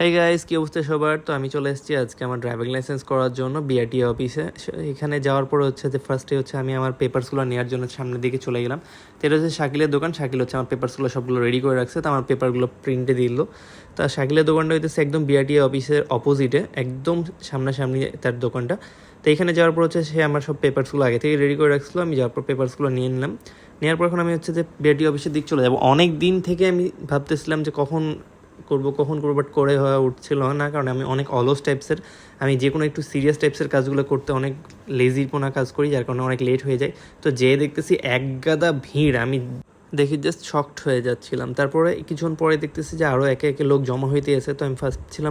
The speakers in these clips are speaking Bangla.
হাই গাইস, কি অবস্থা সবার? তো আমি চলে এসেছি আজকে আমার ড্রাইভিং লাইসেন্স করার জন্য বিআরটিএ অফিসে। এখানে যাওয়ার পরে হচ্ছে যে ফার্স্টে হচ্ছে আমি আমার পেপারসগুলো নেওয়ার জন্য সামনের দিকে চলে গেলাম। তো এটা হচ্ছে শাকিলের দোকান। শাকিল হচ্ছে আমার পেপারসগুলো সবগুলো রেডি করে রাখছে, তো আমার পেপারগুলো প্রিন্টে দিল। তা শাকিলের দোকানটা হইতেছে একদম বিআরটিএ অফিসের অপোজিটে, একদম সামনাসামনি তার দোকানটা। তো এখানে যাওয়ার পর হচ্ছে সে আমার সব পেপারসগুলো আগে থেকে রেডি করে রাখছিলো। আমি যাওয়ার পর পেপারসগুলো নিয়ে নিলাম। নেওয়ার পর এখন আমি হচ্ছে যে বিআরটিএ অফিসের দিক চলে যাবো। অনেক দিন থেকে আমি ভাবতেছিলাম যে কখন করবো, বাট করে হওয়া উঠছিল না, কারণ আমি অনেক অলস টাইপসের, আমি যে কোনো একটু সিরিয়াস টাইপসের কাজগুলো করতে অনেক লেজিপোনা কাজ করি, যার কারণে অনেক লেট হয়ে যায়। তো যেয়ে দেখতেছি এক গাদা ভিড়, আমি দেখি জাস্ট শকড হয়ে যাচ্ছিলাম। তারপরে কিছুক্ষণ পরে দেখতেছি যে আরও একে একে লোক জমা হইতে এসে। তো আমি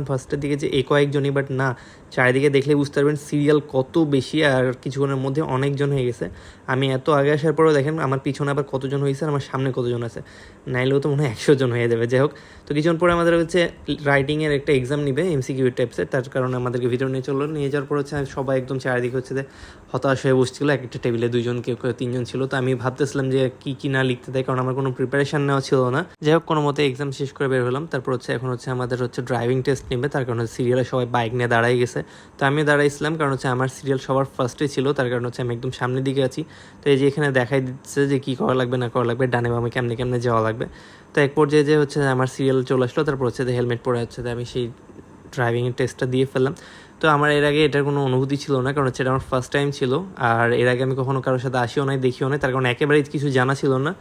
ফার্স্টের দিকে যে কয়েকজনই, বাট না, চারিদিকে দেখলে বুঝতে পারবেন সিরিয়াল কত বেশি, আর কিছুক্ষণের মধ্যে অনেকজন হয়ে গেছে। আমি এত আগে আসার পরেও দেখেন আমার পিছনে আবার কতজন হয়েছে আর আমার সামনে কতজন আছে, নাইলেও তো মনে হয় 100 জন হয়ে যাবে। যাই হোক, তো কিছুক্ষণ পরে আমাদের হচ্ছে রাইটিংয়ের একটা এক্সাম নিবে, এমসিকিউ টাইপসের, তার কারণে আমাদেরকে ভিতরে নিয়ে চললো। নিয়ে যাওয়ার পর হচ্ছে সবাই একদম চারিদিকে হচ্ছে যে হতাশ হয়ে বসছিল। একটা টেবিলে 2 জন, কেউ 3জন ছিল। তো আমি ভাবতেছিলাম যে কী না লিখতে দেয়, কারণ আমার কোনো প্রিপারেশান নেওয়া ছিল না। যাই হোক, কোনো মতে এক্সাম শেষ করে বের হলাম। তারপর হচ্ছে এখন হচ্ছে আমাদের হচ্ছে ড্রাইভিং টেস্ট নেবে, তার কারণে সিরিয়ালে সবাই বাইক নিয়ে দাঁড়াই গেছে। তো আমিও দাঁড়াইছিলাম, কারণ হচ্ছে আমার সিরিয়াল সবার ফার্স্টে ছিল, তার কারণ হচ্ছে আমি একদম সামনের দিকে আছি। তো এই যে এখানে দেখাই দিচ্ছে যে কী করা লাগবে না করা লাগবে, ডানে বামে কেমনে কেমনে যাওয়া লাগবে। তো এক পর্যায়ে যে হচ্ছে আমার সিরিয়াল চলে আসলো। তারপর হচ্ছে যে হেলমেট পরে হচ্ছে আমি সেই ড্রাইভিংয়ের টেস্টটা দিয়ে ফেললাম। তো আমার এর আগে এটার কোনো অনুভূতি ছিল না, কারণ হচ্ছে এটা আমার ফার্স্ট টাইম ছিল। আর এর আগে আমি কখনো কারোর সাথে আসিও নাই, দেখিও নাই, তার কারণে একেবারেই কিছু জানা ছিল না।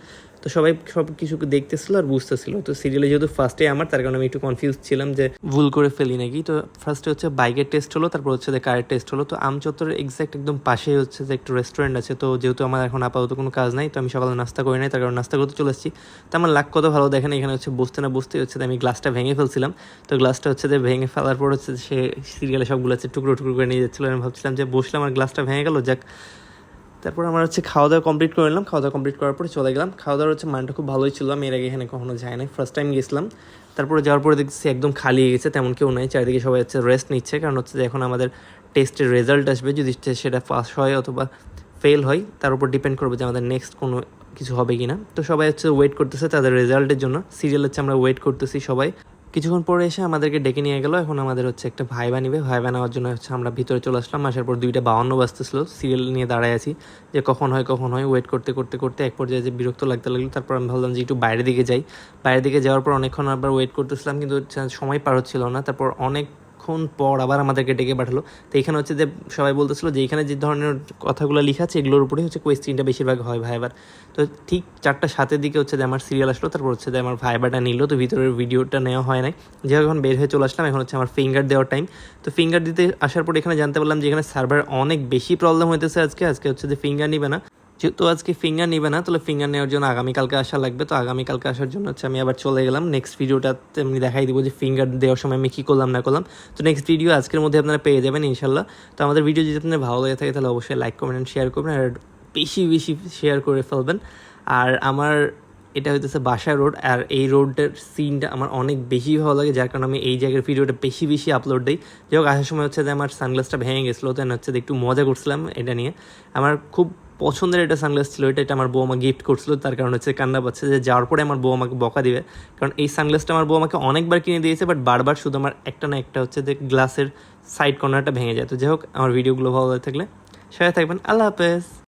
তো সবাই সব কিছু দেখতেছিল আর বুঝতেছিল। তো সিরিয়ালে যেহেতু ফার্স্টে আমার, তার কারণে আমি একটু কনফিউজ ছিলাম যে ভুল করে ফেলি নাকি। তো ফার্স্টে হচ্ছে বাইকের টেস্ট হলো, তারপর হচ্ছে যে কারের টেস্ট হলো। তো আমচত্বরের এক্স্যাক্ট একদম পাশেই হচ্ছে যে একটা রেস্টুরেন্ট আছে। তো যেহেতু আমার এখন আপাতত কোনো কাজ নাই, তো আমি সকালে নাস্তা করি নাই, তার কারণে নাস্তা করতে চলে এসেছি। তো আমার লাক কত ভালো দেখেন, এখানে হচ্ছে বসতে না বসতে হচ্ছে আমি গ্লাসটা ভেঙে ফেলছিলাম। তো গ্লাসটা হচ্ছে যে ভেঙে ফেলার পর হচ্ছে সে সিরিয়ালে সবগুলো হচ্ছে টুকরো টুকরো করে নিয়ে যাচ্ছিলো। আমি ভাবছিলাম যে বসলাম আর গ্লাসটা ভেঙে গেল, যাক। তারপর আমার হচ্ছে খাওয়া দাওয়া কমপ্লিট করে নিলাম। খাওয়া দাওয়া কমপ্লিট করার পরে চলে গেলাম। খাওয়া দাওয়ার হচ্ছে মানটা খুব ভালোই ছিল, আমি এর আগে এখানে কখনো যাই নাই, ফার্স্ট টাইম গেছিলাম। তারপরে যাওয়ার পরে দেখছি একদম খালি হয়ে গেছে, তেমন কেউ নাই, চারিদিকে সবাই হচ্ছে রেস্ট নিচ্ছে, কারণ হচ্ছে যে এখন আমাদের টেস্টের রেজাল্ট আসবে। যদি সেটা পাস হয় অথবা ফেল হয়, তার উপর ডিপেন্ড করবে যে আমাদের নেক্সট কোনো কিছু হবে কি না। তো সবাই হচ্ছে ওয়েট করতেছে তাদের রেজাল্টের জন্য। সিরিয়াল হচ্ছে আমরা ওয়েট করতেছি সবাই। কিছুক্ষণ পরে এসে আমাদেরকে ডেকে নিয়ে গেলো। এখন আমাদের হচ্ছে একটা ভাইবা নিবে, ভাইবা নেওয়ার জন্য হচ্ছে আমরা ভিতরে চলে আসলাম। আসার পর 2:52 বাজতেছিল, সিরিয়াল নিয়ে দাঁড়ায় আছি যে কখন হয় ওয়েট করতে করতে করতে এক পর্যায়ে যে বিরক্ত লাগতে লাগলো। তারপর আমি ভাবলাম যে একটু বাইরের দিকে যাই। বাইরের দিকে যাওয়ার পর অনেকক্ষণ আবার ওয়েট করতেছিলাম, কিন্তু সময় পার হচ্ছিল না। তারপর অনেকক্ষণ পর আবার আমাদেরকে ডেকে পাঠালো। তো এখানে হচ্ছে যে সবাই বলতেছিল যে এখানে যে ধরনের কথাগুলো লেখা আছে এগুলোর উপরেই হচ্ছে কোয়েশ্চেনটা বেশিরভাগ হয় ভাইবার। তো ঠিক 4:07 দিকে হচ্ছে যে আমার সিরিয়াল আসলো। তারপর হচ্ছে যে আমার ভাইবাটা নিল। তো ভিতরের ভিডিওটা নেওয়া হয় নাই, যে এখন বের হয়ে চলে আসলাম। এখন হচ্ছে আমার ফিঙ্গার দেওয়ার টাইম। তো ফিঙ্গার দিতে আসার পর এখানে জানতে পারলাম যে এখানে সার্ভার অনেক বেশি প্রবলেম হইতেছে আজকে হচ্ছে যে ফিঙ্গার নিবে না। যেহেতু আজকে ফিঙ্গার নিবে না, তাহলে ফিঙ্গার নেওয়ার জন্য আগামীকালকে আসা লাগবে। তো আগামীকালকে আসার জন্য হচ্ছে আমি আবার চলে গেলাম। নেক্সট ভিডিওটাতে আমি দেখাই দিব যে ফিঙ্গার দেওয়ার সময় আমি কী করলাম না করলাম। তো নেক্সট ভিডিও আজকের মধ্যে আপনারা পেয়ে যাবেন ইনশাল্লাহ। তো আমাদের ভিডিও যদি আপনাদের ভালো লেগে থাকে তাহলে অবশ্যই লাইক কমেন্ট শেয়ার করবেন, আর বেশি বেশি শেয়ার করে ফেলবেন। আর আমার এটা হইতেছে বাসা রোড, আর এই রোডের সিনটা আমার অনেক বেশি ভালো লাগে, যার কারণে আমি এই জায়গার ভিডিওটা বেশি বেশি আপলোড দিই। যাই হোক, আসার সময় হচ্ছে যে আমার সানগ্লাসটা ভেঙে গেছিলো, তো হচ্ছে যে একটু মজা করছিলাম এটা নিয়ে। আমার খুব পছন্দের একটা সানগ্লাস ছিল, এটা আমার বউ আমাকে গিফট করছিল, তার কারণ হচ্ছে কান্না পাচ্ছে যে যাওয়ার পরে আমার বউ আমাকে বকা দিবে, কারণ এই সানগ্লাসটা আমার বউ আমাকে অনেকবার কিনে দিয়েছে, বাট বারবার শুধু আমার একটা না একটা হচ্ছে যে গ্লাসের সাইড কর্নারটা ভেঙে যায়। তো যাই হোক, আমার ভিডিওগুলো ভালো লাগলে থাকলে সাথে থাকবেন। আল্লাহ হাফেজ।